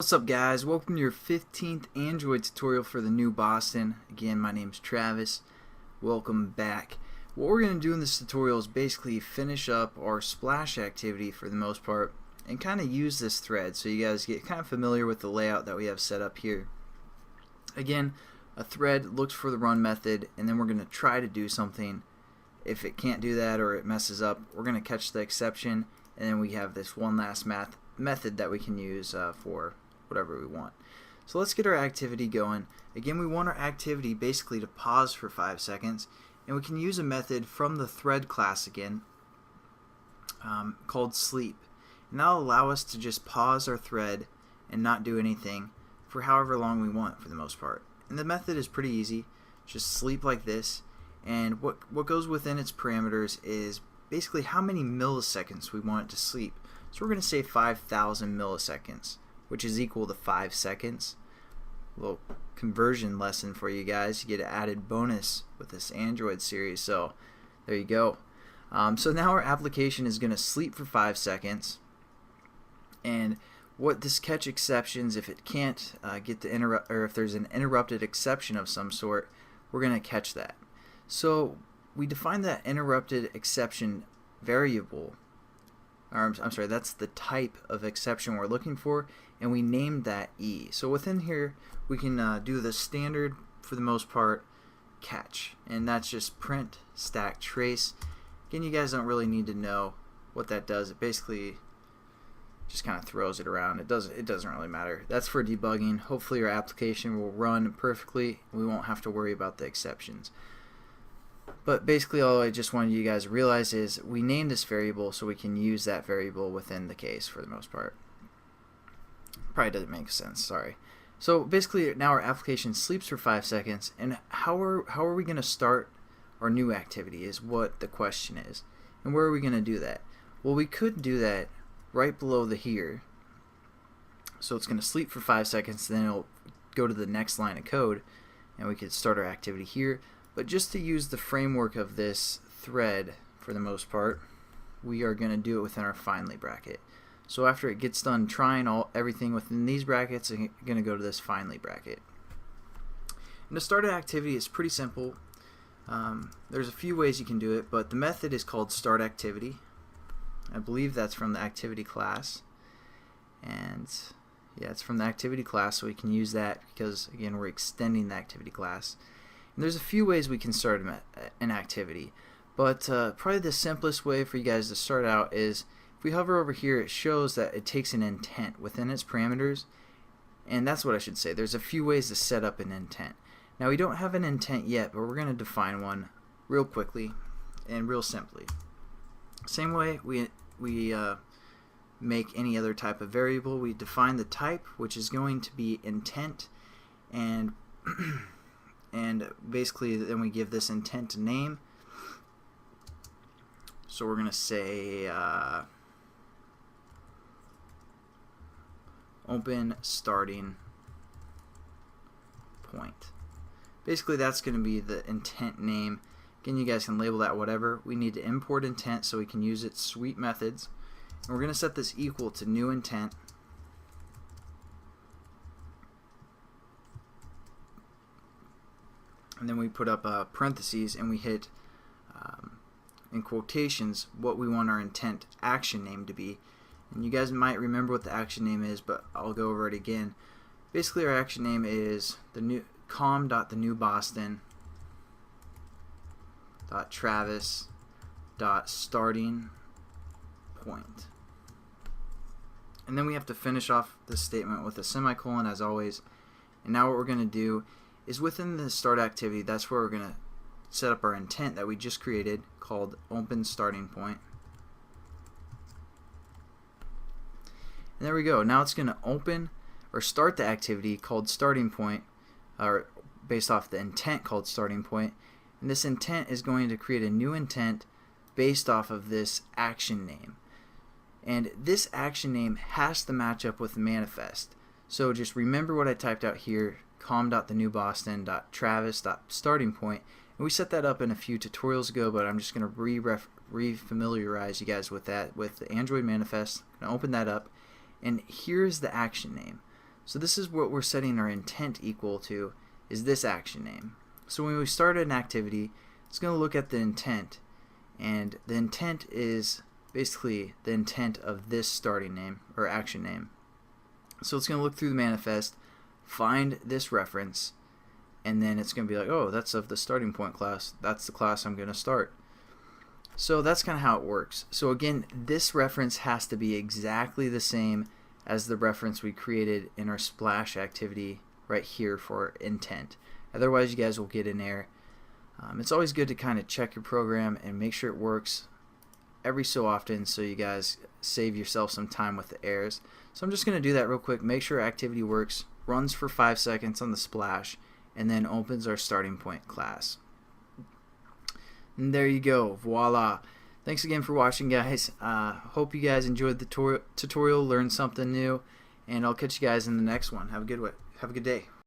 What's up, guys? Welcome to your 15th Android tutorial for the new Boston. Again, my name's Travis. Welcome back. What we're going to do in this tutorial is basically finish up our splash activity for the most part and kind of use this thread so you guys get kind of familiar with the layout that we have set up here. Again, a thread looks for the run method, and then we're going to try to do something. If it can't do that or it messes up, we're going to catch the exception, and then we have this one last method that we can use for whatever we want. So let's get our activity going. Again, we want our activity basically to pause for 5 seconds, and we can use a method from the thread class again called sleep, and that'll allow us to just pause our thread and not do anything for however long we want for the most part. And the method is pretty easy. Just sleep like this, and what goes within its parameters is basically how many milliseconds we want it to sleep. So we're going to say 5,000 milliseconds, which is equal to 5 seconds. A little conversion lesson for you guys. You get an added bonus with this Android series, so there you go. So now our application is going to sleep for 5 seconds, and what this catch exceptions, if it can't get the or if there's an interrupted exception of some sort, we're going to catch that. So we define that interrupted exception variable, or I'm sorry, that's the type of exception we're looking for, and we named that E. So within here we can do the standard, for the most part, catch, and that's just print stack trace. Again, you guys don't really need to know what that does. It basically just kind of throws it around. It doesn't really matter. That's for debugging. Hopefully your application will run perfectly. We won't have to worry about the exceptions. But basically all I just wanted you guys to realize is we named this variable so we can use that variable within the case for the most part. Probably doesn't make sense, sorry. So basically now our application sleeps for 5 seconds, and how are we going to start our new activity is what the question is. And where are we going to do that? Well, we could do that right below the here. So it's going to sleep for 5 seconds, then it'll go to the next line of code, and we could start our activity here. But just to use the framework of this thread for the most part, we are going to do it within our finally bracket. So after it gets done trying everything within these brackets, it's going to go to this finally bracket. And to start an activity is pretty simple. There's a few ways you can do it, but the method is called start activity. I believe that's from the activity class, and yeah, it's from the activity class, so we can use that because again we're extending the activity class. And there's a few ways we can start an activity, but probably the simplest way for you guys to start out is if we hover over here, it shows that it takes an intent within its parameters, and that's what I should say. There's a few ways to set up an intent. Now we don't have an intent yet, but we're going to define one real quickly and real simply. Same way we make any other type of variable, we define the type, which is going to be intent, and and basically then we give this intent a name. So we're going to say open starting point. Basically that's going to be the intent name. Again, you guys can label that whatever. We need to import intent so we can use its sweet methods. And we're going to set this equal to new intent. And then we put up parentheses and we hit in quotations what we want our intent action name to be. And you guys might remember what the action name is, but I'll go over it again. Basically our action name is the new com.thenewboston .travis .starting point. And then we have to finish off this statement with a semicolon as always. And now what we're going to do is within the start activity, that's where we're going to set up our intent that we just created called open starting point. And there we go. Now it's going to open or start the activity called starting point, or based off the intent called starting point. And this intent is going to create a new intent based off of this action name. And this action name has to match up with the manifest. So just remember what I typed out here, com.thenewboston.travis.starting point. And we set that up in a few tutorials ago, but I'm just going to re-familiarize you guys with that, with the Android manifest. I'm going to open that up, and here's the action name. So this is what we're setting our intent equal to, is this action name. So when we start an activity, it's going to look at the intent, and the intent is basically the intent of this starting name or action name. So it's going to look through the manifest, find this reference, and then it's going to be like, oh, that's of the starting point class. That's the class I'm going to start. So that's kind of how it works. So again, this reference has to be exactly the same as the reference we created in our splash activity right here for intent. Otherwise, you guys will get an error. It's always good to kind of check your program and make sure it works every so often so you guys save yourself some time with the errors. So I'm just going to do that real quick, make sure activity works, runs for 5 seconds on the splash, and then opens our starting point class. And there you go, voila. Thanks again for watching, guys. Hope you guys enjoyed the tutorial, learned something new, and I'll catch you guys in the next one. Have a good day.